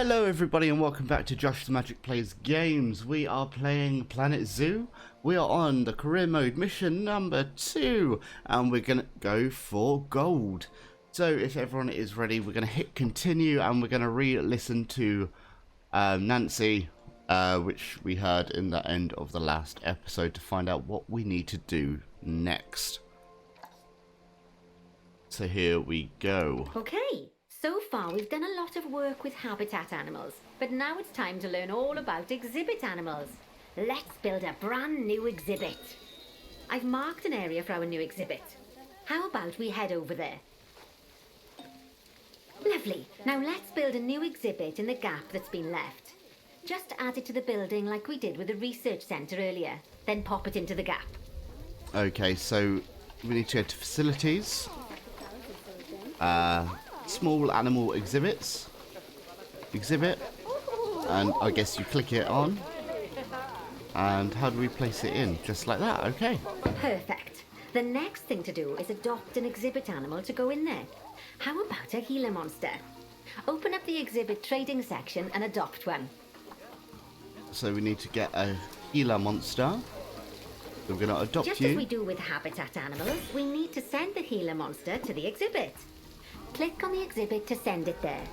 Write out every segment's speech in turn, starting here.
Hello everybody and welcome back to Josh the Magic Plays Games. We are playing Planet Zoo. We are on the career mode mission number 2 and we're going to go for gold. So if everyone is ready, we're going to hit continue and we're going to re-listen to Nancy, which we heard in the end of the last episode to find out what we need to do next. So here we go. Okay. So far, we've done a lot of work with habitat animals, but now it's time to learn all about exhibit animals. Let's build a brand new exhibit. I've marked an area for our new exhibit. How about we head over there? Lovely. Now let's build a new exhibit in the gap that's been left. Just add it to the building like we did with the research centre earlier, then pop it into the gap. Okay, so we need to go to facilities. Small animal exhibits, exhibit, and I guess you click it on, and how do we place it in? Just like that, okay. Perfect. The next thing to do is adopt an exhibit animal to go in there. How about a Gila monster? Open up the exhibit trading section and adopt one. So we need to get a Gila monster. So we're going to adopt Just you. As we do with habitat animals, we need to send the Gila monster to the exhibit. Click on the exhibit to send it there.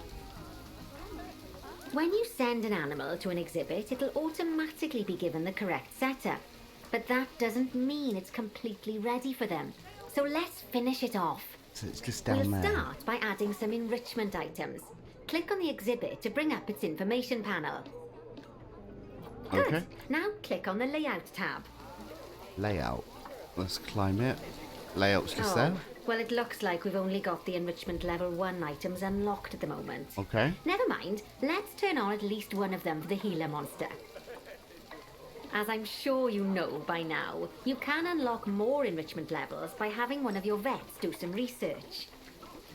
When you send an animal to an exhibit, it'll automatically be given the correct setup. But that doesn't mean it's completely ready for them. So let's finish it off. So it's just down there. We'll start by adding some enrichment items. Click on the exhibit to bring up its information panel. Good. Okay. Now click on the Layout tab. Layout. Let's climb it. Layout's just there. Well, it looks like we've only got the enrichment level 1 items unlocked at the moment. Okay. Never mind. Let's turn on at least one of them for the Gila monster. As I'm sure you know by now, you can unlock more enrichment levels by having one of your vets do some research.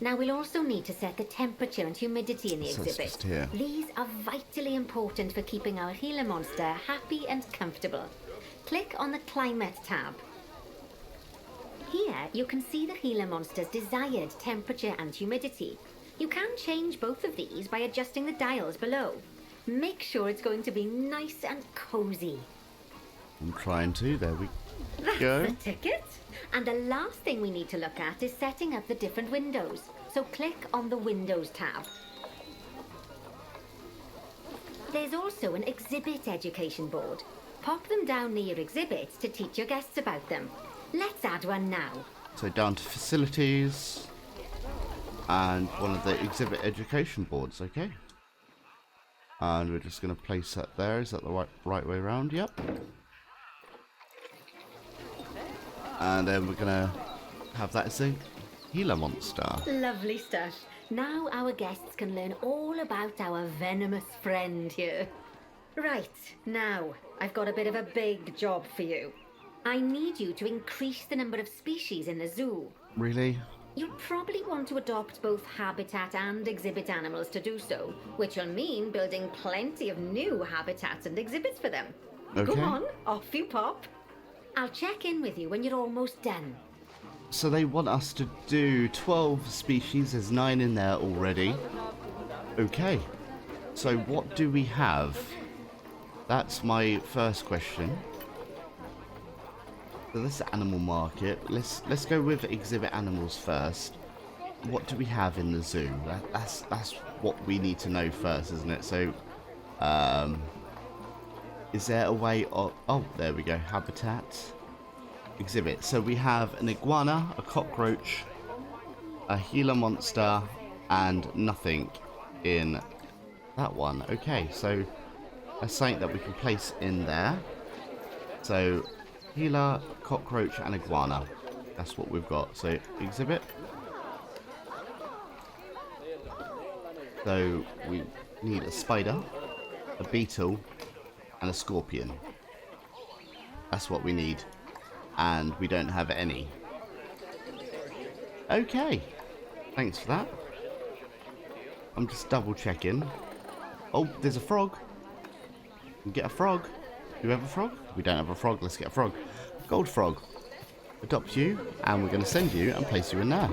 Now we'll also need to set the temperature and humidity in the exhibit. It's just here. These are vitally important for keeping our Gila monster happy and comfortable. Click on the Climate tab. Here, you can see the Gila monster's desired temperature and humidity. You can change both of these by adjusting the dials below. Make sure it's going to be nice and cozy. I'm trying to. There we That's go. the ticket. And the last thing we need to look at is setting up the different windows. So click on the Windows tab. There's also an exhibit education board. Pop them down near your exhibits to teach your guests about them. Let's add one now. So down to facilities and one of the exhibit education boards, okay. And we're just going to place that there. Is that the right way around? Yep. And then we're going to have that as a Gila monster. Lovely stuff. Now our guests can learn all about our venomous friend here. Right, now I've got a bit of a big job for you. I need you to increase the number of species in the zoo. Really? You'll probably want to adopt both habitat and exhibit animals to do so, which will mean building plenty of new habitats and exhibits for them. Okay. Go on, off you pop. I'll check in with you when you're almost done. So they want us to do 12 species. There's 9 in there already. Okay. So what do we have? That's my first question. So this is animal market. Let's go with exhibit animals first. What do we have in the zoo? That's what we need to know first, isn't it? So, is there a way of? Oh, there we go. Habitat, exhibit. So we have an iguana, a cockroach, a Gila monster, and nothing in that one. Okay, so that's something that we can place in there. So Gila, cockroach, and iguana. That's what we've got. So exhibit. So we need a spider, a beetle, and a scorpion. That's what we need. And we don't have any. Okay. Thanks for that. I'm just double checking. Oh, there's a frog. We can get a frog. Do we have a frog? We don't have a frog. Let's get a frog. Gold frog. Adopt you, and we're going to send you and place you in there.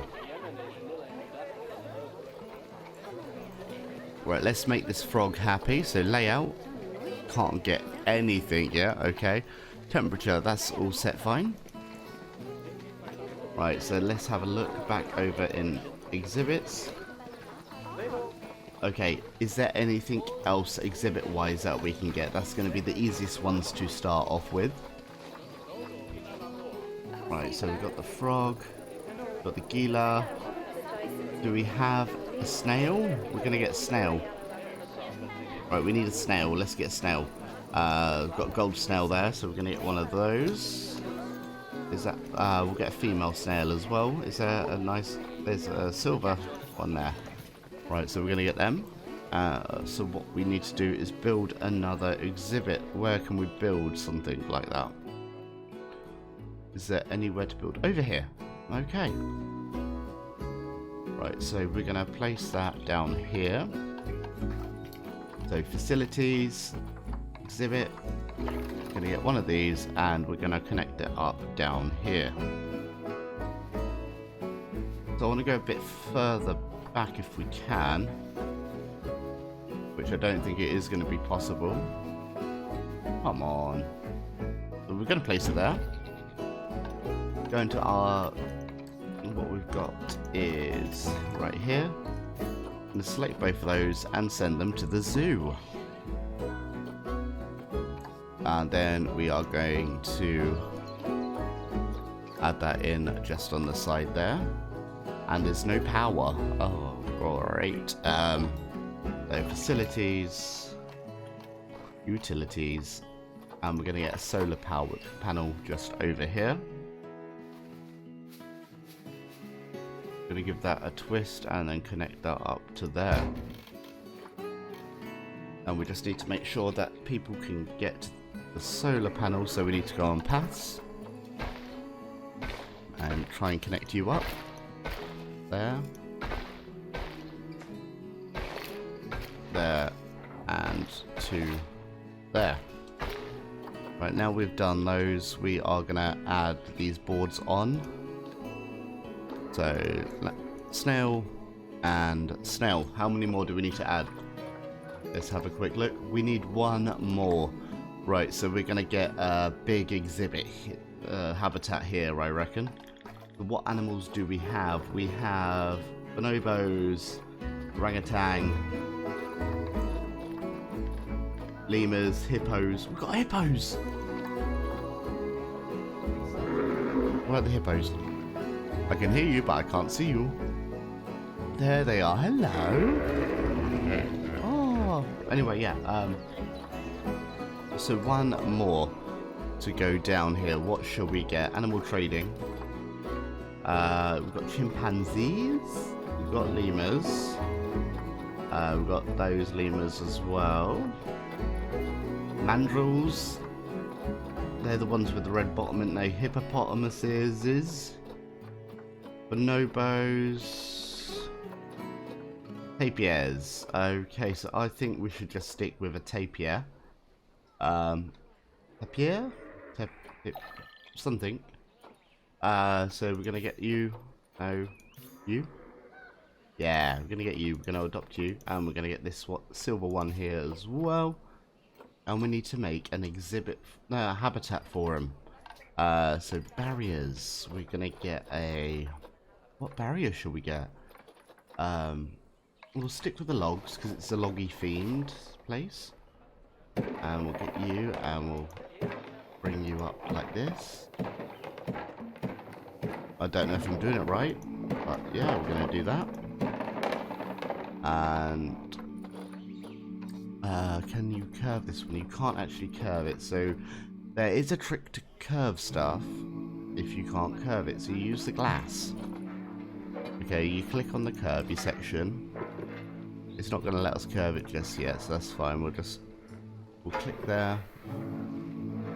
Right, let's make this frog happy. So layout, can't get anything yet. Okay, temperature, that's all set fine. Right, so let's have a look back over in exhibits. Okay, is there anything else exhibit-wise that we can get? That's going to be the easiest ones to start off with. Right, so we've got the frog, got the gila. Do we have a snail? We're going to get a snail. Right, we need a snail. Let's get a snail. We've got a gold snail there, so we're going to get one of those. Is that... we'll get a female snail as well. Is there a nice... There's a silver one there. Right, so we're going to get them. So what we need to do is build another exhibit. Where can we build something like that? Is there anywhere to build? Over here. Okay. Right, so we're going to place that down here. So facilities, exhibit. We're going to get one of these and we're going to connect it up down here. So I want to go a bit further back if we can, which I don't think it is going to be possible. Come on. So we're going to place it there. Go into our... What we've got is right here. I'm going to select both of those and send them to the zoo. And then we are going to add that in just on the side there. And there's no power. Oh, great. So facilities, utilities, and we're going to get a solar power panel just over here. Going to give that a twist and then connect that up to there. And we just need to make sure that people can get the solar panel, so we need to go on paths and try and connect you up. There. There. And to there. Right, now we've done those, we are going to add these boards on. So, snail and snail. How many more do we need to add? Let's have a quick look. We need one more. Right, so we're going to get a big exhibit habitat here, I reckon. What animals do we have? We have bonobos, orangutan, lemurs, hippos. We've got hippos! Where are the hippos? I can hear you, but I can't see you. There they are. Hello. Oh. Anyway, yeah. So one more to go down here. What shall we get? Animal trading. We've got chimpanzees. We've got lemurs. We've got those lemurs as well. Mandrills. They're the ones with the red bottom, aren't they? Hippopotamuses. Bonobos. Tapirs. Okay, so I think we should just stick with a tapir. Tapir? Something. So we're gonna get you. No, you. Yeah, we're gonna get you. We're gonna adopt you, and we're gonna get this silver one here as well. And we need to make an exhibit, habitat for him. So barriers. We're gonna get a. What barrier should we get? We'll stick with the logs because it's a loggy themed place. And we'll get you, and we'll bring you up like this. I don't know if I'm doing it right, but yeah, we're going to do that. And can you curve this one? You can't actually curve it, so there is a trick to curve stuff if you can't curve it. So you use the glass. Okay, you click on the curvy section. It's not going to let us curve it just yet, so that's fine. We'll click there,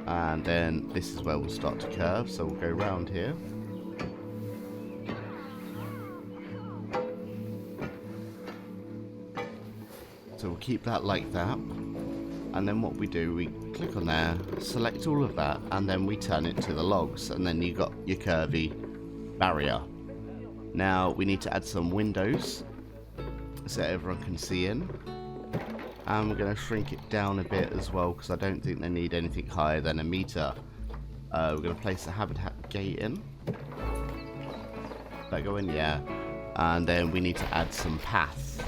and then this is where we'll start to curve. So we'll go round here. So we'll keep that like that, and then what we do, we click on there, select all of that, and then we turn it to the logs, and then you got your curvy barrier. Now we need to add some windows so everyone can see in. And we're going to shrink it down a bit as well, because I don't think they need anything higher than a meter. We're going to place the habitat gate in. That go in? Yeah. And then we need to add some paths.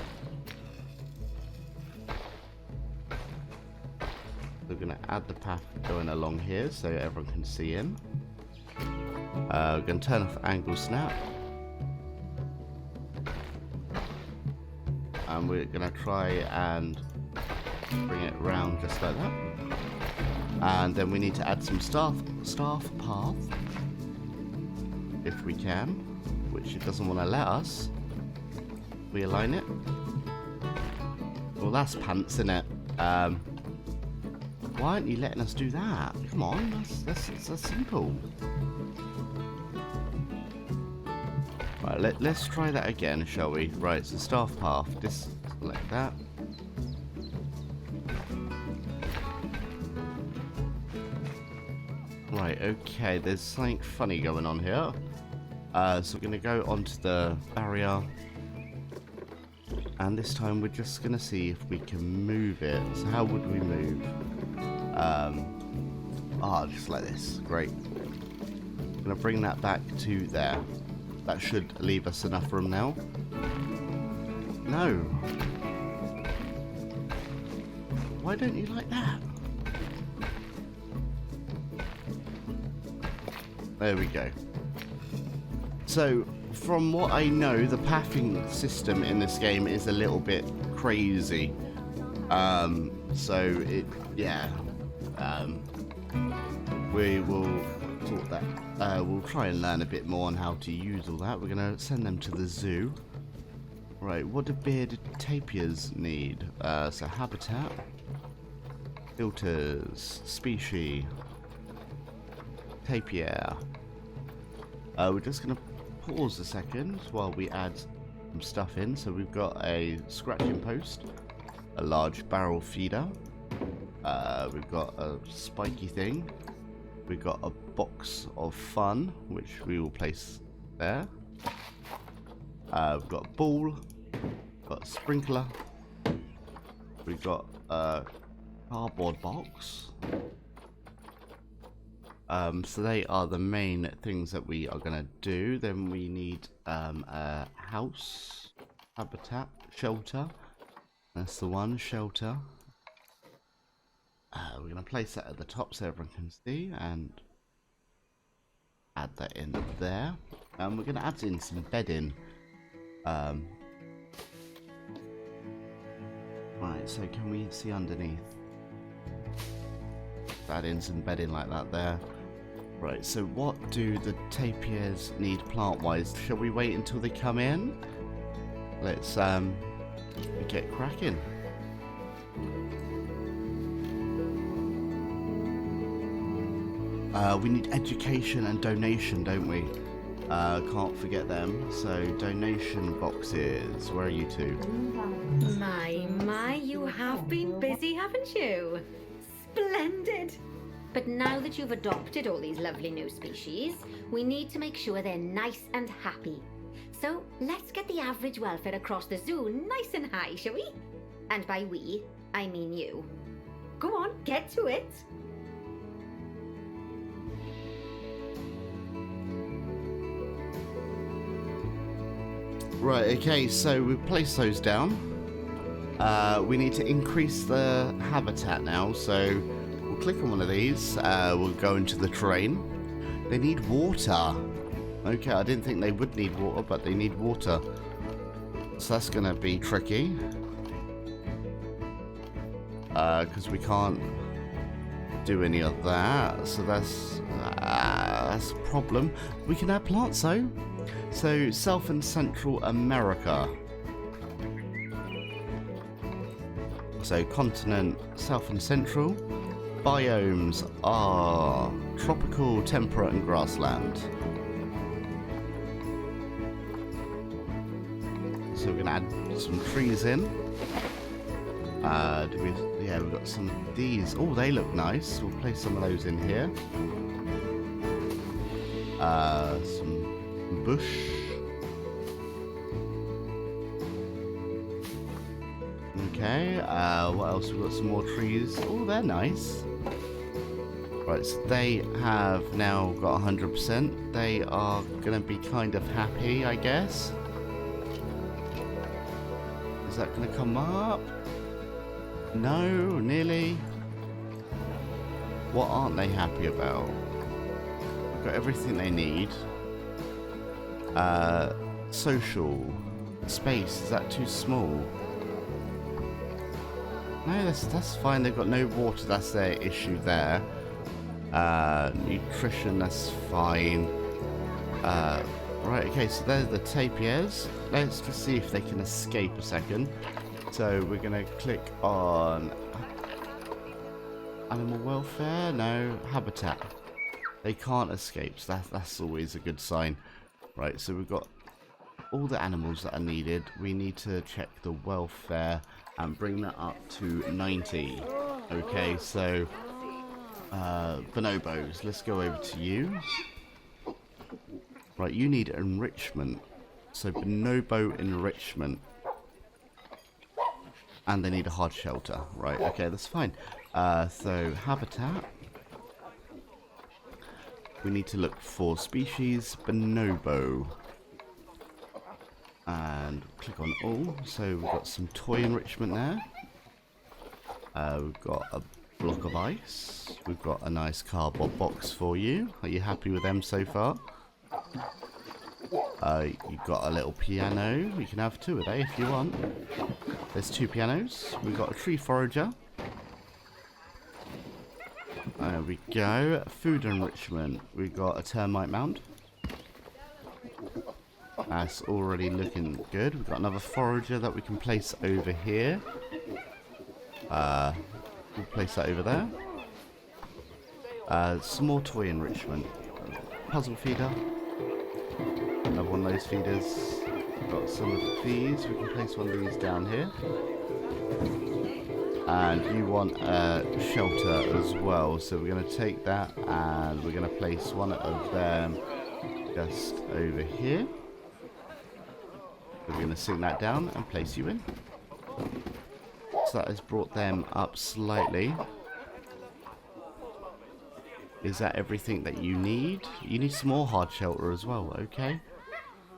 We're going to add the path going along here so everyone can see in. We're going to turn off angle snap. And we're going to try and bring it around just like that. And then we need to add some staff path, if we can, which it doesn't want to let us. We align it. Well, that's pants, isn't it? Why aren't you letting us do that? Come on, that's simple. Right, let's try that again, shall we? Right, so staff path, just select that. Right, okay, there's something funny going on here. So we're going to go onto the barrier. And this time we're just going to see if we can move it. So how would we move? Just like this. Great. I'm going to bring that back to there. That should leave us enough room now. No. Why don't you like that? There we go. So, from what I know, the pathing system in this game is a little bit crazy. We will sort that. We'll try and learn a bit more on how to use all that. We're going to send them to the zoo. Right, what do bearded tapirs need? So habitat, filters, species, tapir. We're just going to pause a second while we add some stuff in. So we've got a scratching post, a large barrel feeder, we've got a spiky thing, we've got a box of fun which we will place there, we've got a ball, got a sprinkler, we've got a cardboard box. So they are the main things that we are going to do. Then we need a house, habitat, shelter. That's the one, shelter. We're going to place that at the top so everyone can see and add that in there. And we're going to add in some bedding. Right, so can we see underneath? Add in some bedding like that there. Right, so what do the tapirs need plant-wise? Shall we wait until they come in? Let's get cracking. We need education and donation, don't we? Can't forget them. So donation boxes. Where are you two? My, you have been busy, haven't you? Splendid! But now that you've adopted all these lovely new species, we need to make sure they're nice and happy. So let's get the average welfare across the zoo nice and high, shall we? And by we, I mean you. Go on, get to it! Right, okay, so we've placed those down. We need to increase the habitat now, so we'll click on one of these. We'll go into the terrain. They need water. Okay, I didn't think they would need water, but they need water. So that's going to be tricky. Because we can't do any of that. So that's a problem. We can add plants though. So South and Central America. So continent, South and Central. Biomes are tropical, temperate and grassland. So we're going to add some trees in. We've got some of these. Oh, they look nice. We'll place some of those in here. Some bush. Okay, what else? We've got some more trees. Oh, they're nice. Right, so they have now got 100%. They are going to be kind of happy, I guess. Is that going to come up? No, nearly. What aren't they happy about? We've got everything they need. Social. Space, is that too small? No, that's fine. They've got no water. That's their issue there. Nutrition, that's fine. Right, okay, so there's the tapirs. Let's just see if they can escape a second. So we're going to click on animal welfare. No, habitat. They can't escape, so that's always a good sign. Right, so we've got all the animals that are needed. We need to check the welfare and bring that up to 90. Okay, so bonobos, let's go over to you. Right, you need enrichment. So bonobo enrichment. And they need a hard shelter. Right, okay, that's fine. So habitat. We need to look for species bonobo. And click on all. So we've got some toy enrichment there. We've got a block of ice. We've got a nice cardboard box for you. Are you happy with them so far? You've got a little piano. You can have two of they if you want. There's two pianos. We've got a tree forager. There we go. Food enrichment. We've got a termite mound. That's already looking good. We've got another forager that we can place over here. We'll place that over there. Some more toy enrichment. Puzzle feeder. Another one of those feeders. Got some of these. We can place one of these down here. And you want a shelter as well. So we're going to take that and we're going to place one of them just over here. We're going to sink that down and place you in. So that has brought them up slightly. Is that everything that you need? You need some more hard shelter as well, okay?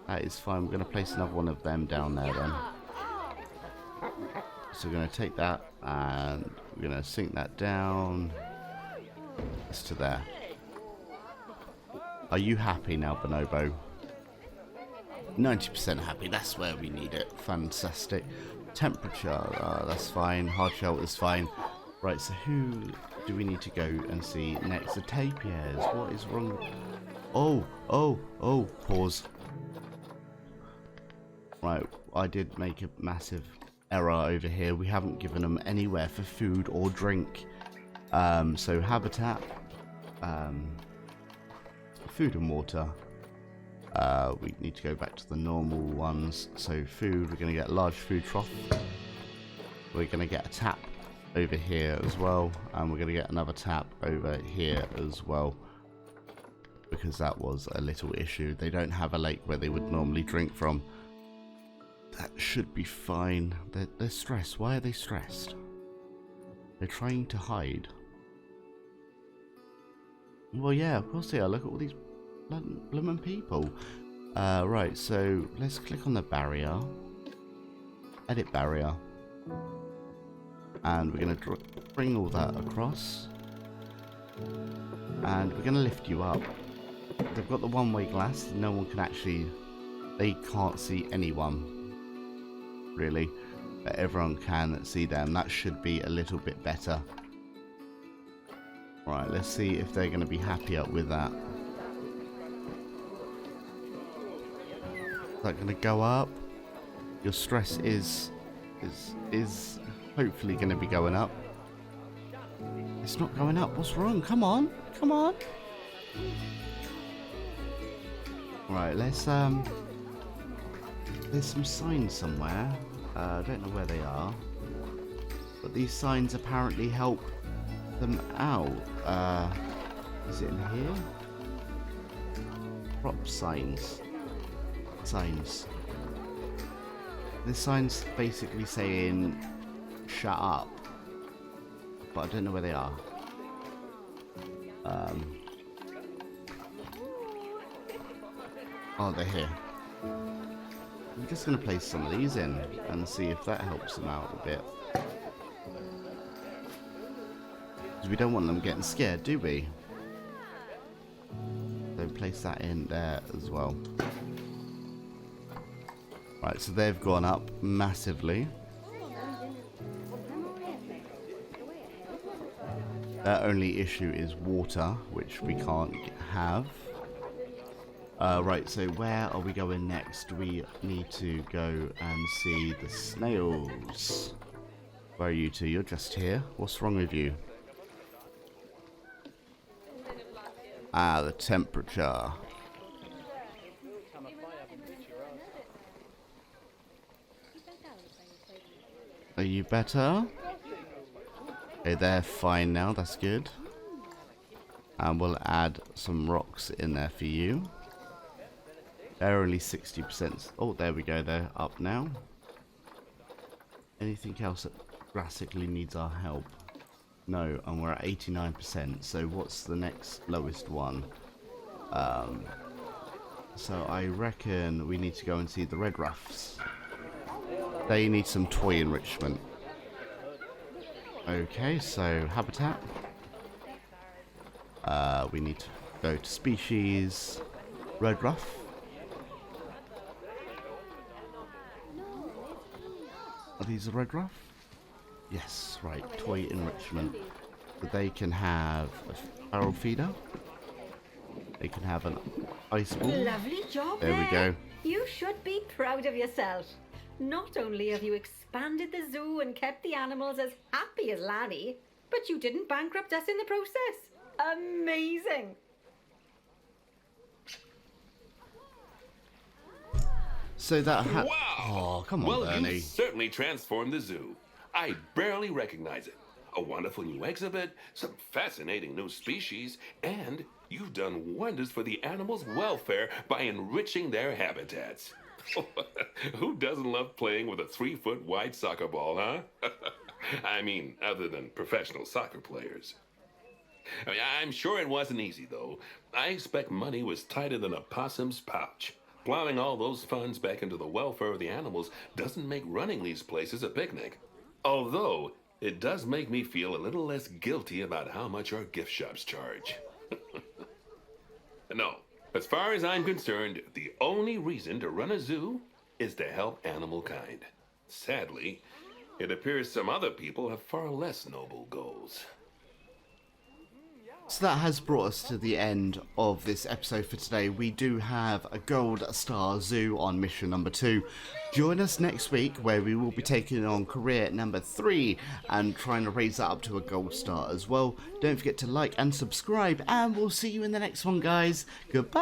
That is fine. We're going to place another one of them down there then. So we're going to take that and we're going to sink that down. It's to there. Are you happy now, Bonobo? 90% happy. That's where we need it. Fantastic. Temperature. That's fine. Hard shelter is fine. Right, so who do we need to go and see next? The tapirs. What is wrong? Oh, pause. Right, I did make a massive error over here. We haven't given them anywhere for food or drink. So habitat, food and water. We need to go back to the normal ones. So food, we're going to get a large food trough. We're going to get a tap over here as well, and we're going to get another tap over here as well, because that was a little issue. They don't have a lake where they would normally drink from. That should be fine. They're stressed. Why are they stressed? They're trying to hide. Well, yeah, of course they are. Look at all these blooming people. Right, so let's click on the barrier. Edit barrier. And we're going to bring all that across. And we're going to lift you up. They've got the one-way glass. No one can actually... They can't see anyone. Really. But everyone can see them. That should be a little bit better. Right, let's see if they're going to be happier with that. Is that going to go up? Your stress is hopefully going to be going up. It's not going up. What's wrong? Come on. Come on. Right, let's there's some signs somewhere. I don't know where they are. But these signs apparently help them out. Is it in here? Prop signs. Signs. This sign's basically saying shut up. But I don't know where they are. Oh, they're here. I'm just going to place some of these in and see if that helps them out a bit. Because we don't want them getting scared, do we? So place that in there as well. Right, so they've gone up massively. Their only issue is water, which we can't have. Right, so where are we going next? We need to go and see the snails. Where are you two? You're just here. What's wrong with you? Ah, the temperature. Are you better? Okay, they're fine now. That's good. And we'll add some rocks in there for you. They're only 60%. Oh, there we go. They're up now. Anything else that drastically needs our help? No, and we're at 89%. So what's the next lowest one? So I reckon we need to go and see the red ruffs. They need some toy enrichment. Okay, so habitat. We need to go to species. Red ruff. Are these a red ruff? Yes, right. Toy enrichment. So they can have a barrel feeder. They can have an ice ball. Lovely job There we go. You should be proud of yourself. Not only have you expanded the zoo and kept the animals as happy as Larry, but you didn't bankrupt us in the process. Amazing. So that Wow! Oh, come on, well, Bernie. you certainly transformed the zoo. I barely recognize it. A wonderful new exhibit, some fascinating new species, and you've done wonders for the animals' welfare by enriching their habitats. Who doesn't love playing with a 3-foot wide soccer ball, huh? I mean, other than professional soccer players. I'm sure it wasn't easy, though. I expect money was tighter than a possum's pouch. Plowing all those funds back into the welfare of the animals doesn't make running these places a picnic. Although, it does make me feel a little less guilty about how much our gift shops charge. No, as far as I'm concerned, the only reason to run a zoo is to help animal kind. Sadly, it appears some other people have far less noble goals. So that has brought us to the end of this episode for today. We do have a Gold Star Zoo on mission number 2. Join us next week where we will be taking on career number 3 and trying to raise that up to a Gold Star as well. Don't forget to like and subscribe, and we'll see you in the next one, guys. Goodbye.